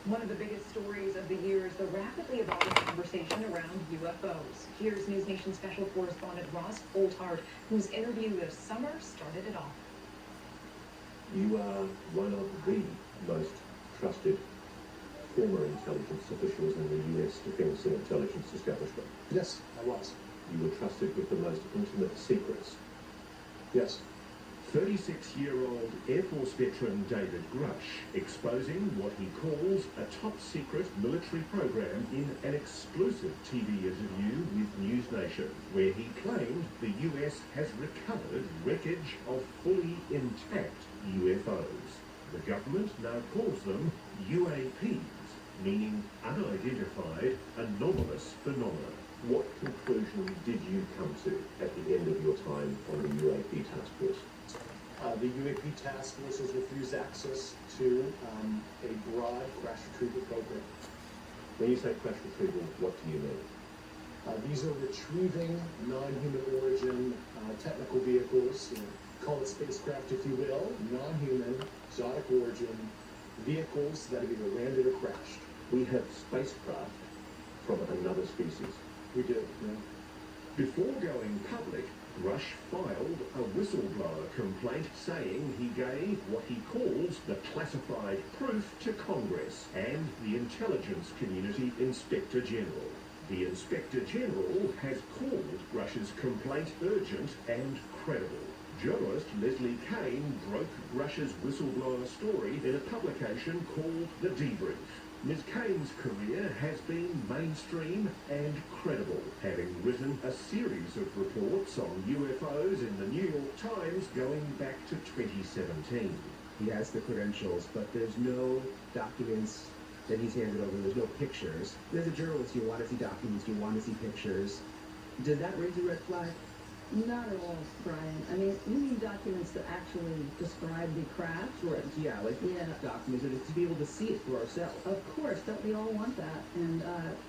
One of the biggest stories of the year is the rapidly evolving conversation around UFOs. Here's News Nation special correspondent Ross Oltart, whose interview this summer started it off. You are one of the most trusted former intelligence officials in the US Defense and Intelligence Establishment. Yes, I was. You were trusted with the most intimate secrets. Yes. 36-year-old Air Force veteran David Grush exposing what he calls a top-secret military program in an exclusive TV interview with News Nation, where he claimed the US has recovered wreckage of fully intact UFOs. The government now calls them UAPs, meaning unidentified anomalous phenomena. What conclusion did you come to at the end of your time on the UAP task force? The UAP task force has refused access to a broad crash retrieval program. When you say crash retrieval, what do you mean? These are retrieving non-human origin technical vehicles, call it spacecraft if you will, non-human, exotic origin vehicles that have either landed or crashed. We have spacecraft from another species. We do, yeah. Before going public, Grush filed a whistleblower complaint saying he gave what he calls the classified proof to Congress and the intelligence community Inspector General. The Inspector General has called Grush's complaint urgent and credible. Journalist Leslie Kane broke Grush's whistleblower story in a publication called The Debrief. Ms. Kane's career has been mainstream and credible, having written a series of reports on UFOs in the New York Times going back to 2017. He has the credentials, but there's no documents that he's handed over. There's no pictures. As a journalist, you want to see documents, you want to see pictures. Does that raise a red flag? Not at all, Brian. I mean, you need documents that actually describe the crash. Right, yeah, documents, and to be able to see it for ourselves. Of course, don't we all want that? And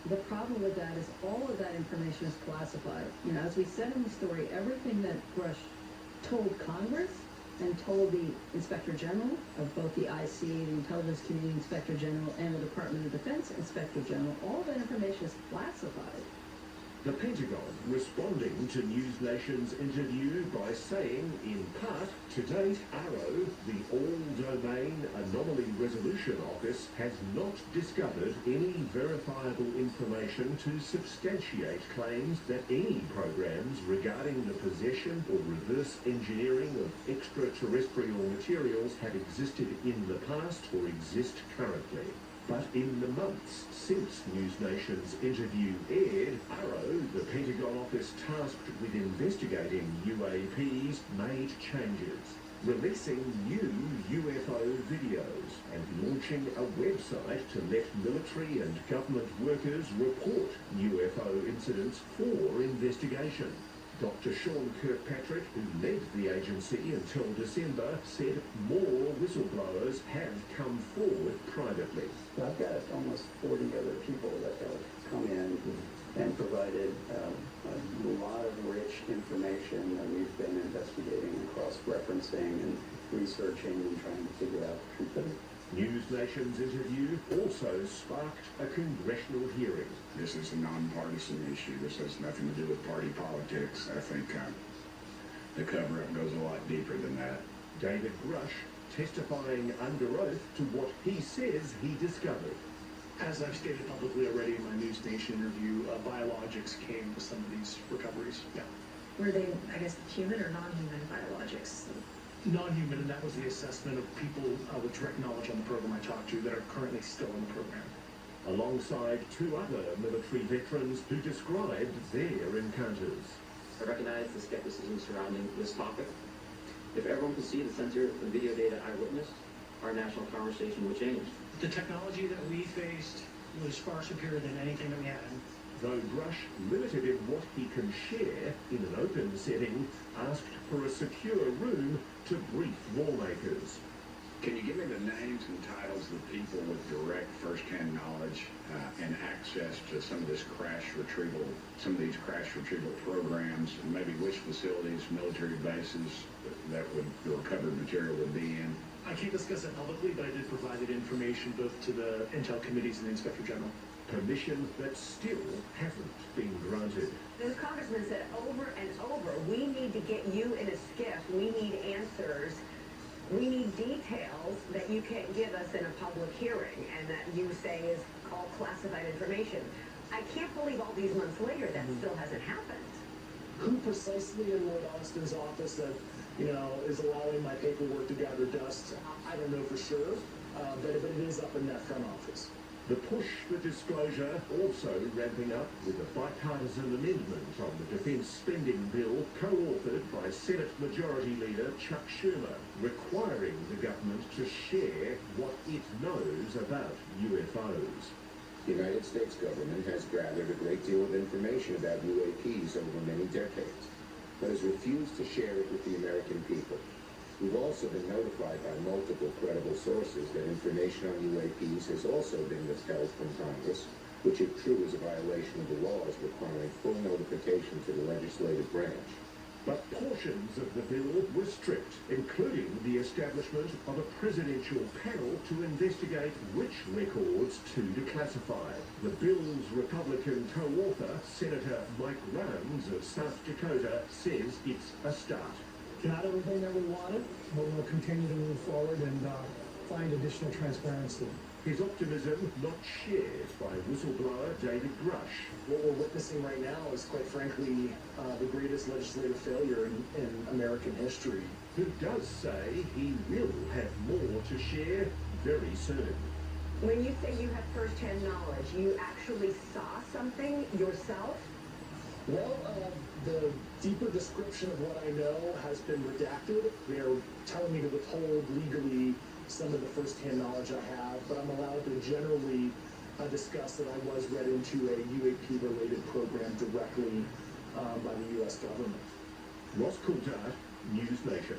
the problem with that is all of that information is classified. You know, as we said in the story, everything that Grush told Congress and told the Inspector General of both the IC, the Intelligence Community Inspector General, and the Department of Defense Inspector General, all that information is classified. The Pentagon responding to News Nation's interview by saying, in part, to date, AARO, the All-Domain Anomaly Resolution Office, has not discovered any verifiable information to substantiate claims that any programs regarding the possession or reverse engineering of extraterrestrial materials have existed in the past or exist currently. But in the months since News Nation's interview aired, AARO, the Pentagon office tasked with investigating UAPs, made changes, releasing new UFO videos and launching a website to let military and government workers report UFO incidents for investigation. Dr. Sean Kirkpatrick, who led the agency until December, said more whistleblowers have come forward privately. I've got almost 40 other people that have come in and provided a lot of rich information that we've been investigating and cross-referencing and researching and trying to figure out the truth of it. News Nation's interview also sparked a congressional hearing. This is a nonpartisan issue. This has nothing to do with party politics. I think the cover-up goes a lot deeper than that. David Grush testifying under oath to what he says he discovered. As I've stated publicly already in my News Nation interview, biologics came with some of these recoveries. Yeah. Were they, I guess, human or non-human biologics? Non-human, and that was the assessment of people with direct knowledge on the program I talked to that are currently still in the program. Alongside two other military veterans who described their encounters. I recognize the skepticism surrounding this topic. If everyone could see the sensor and video data I witnessed, our national conversation would change. The technology that we faced was far superior than anything that we had. Though Grush, limited in what he can share in an open setting, asked for a secure room to brief lawmakers. Can you give me the names and titles of the people with direct first-hand knowledge and access to some of this crash retrieval, some of these crash retrieval programs, and maybe which facilities, military bases that the recovered material would be in? I can't discuss it publicly, but I did provide that information both to the Intel committees and the Inspector General. Permission that still hasn't been granted. This congressman said over and over, we need to get you in a skiff. We need answers. We need details that you can't give us in a public hearing and that you say is all classified information. I can't believe all these months later that still hasn't happened. Who precisely in Lloyd Austin's office that, is allowing my paperwork to gather dust, I don't know for sure, but it is up in that front office. The push for disclosure also ramping up with a bipartisan amendment on the defence spending bill co-authored by Senate Majority Leader Chuck Schumer, requiring the government to share what it knows about UFOs. The United States government has gathered a great deal of information about UAPs over many decades, but has refused to share it with the American people. We've also been notified by multiple credible sources that information on UAPs has also been withheld from Congress, which if true is a violation of the laws requiring full notification to the legislative branch. But portions of the bill were stripped, including the establishment of a presidential panel to investigate which records to declassify. The bill's Republican co-author, Senator Mike Rounds of South Dakota, says it's a start. Not everything that we wanted, but we'll continue to move forward and find additional transparency. His optimism not shared by whistleblower David Grush. What we're witnessing right now is, quite frankly, the greatest legislative failure in American history. Who does say he will have more to share very soon. When you say you have first-hand knowledge, you actually saw something yourself? Well, the deeper description of what I know has been redacted. They're telling me to withhold legally some of the first-hand knowledge I have, but I'm allowed to generally discuss that I was read into a UAP-related program directly by the U.S. government. Ross Coulthard, News Nation.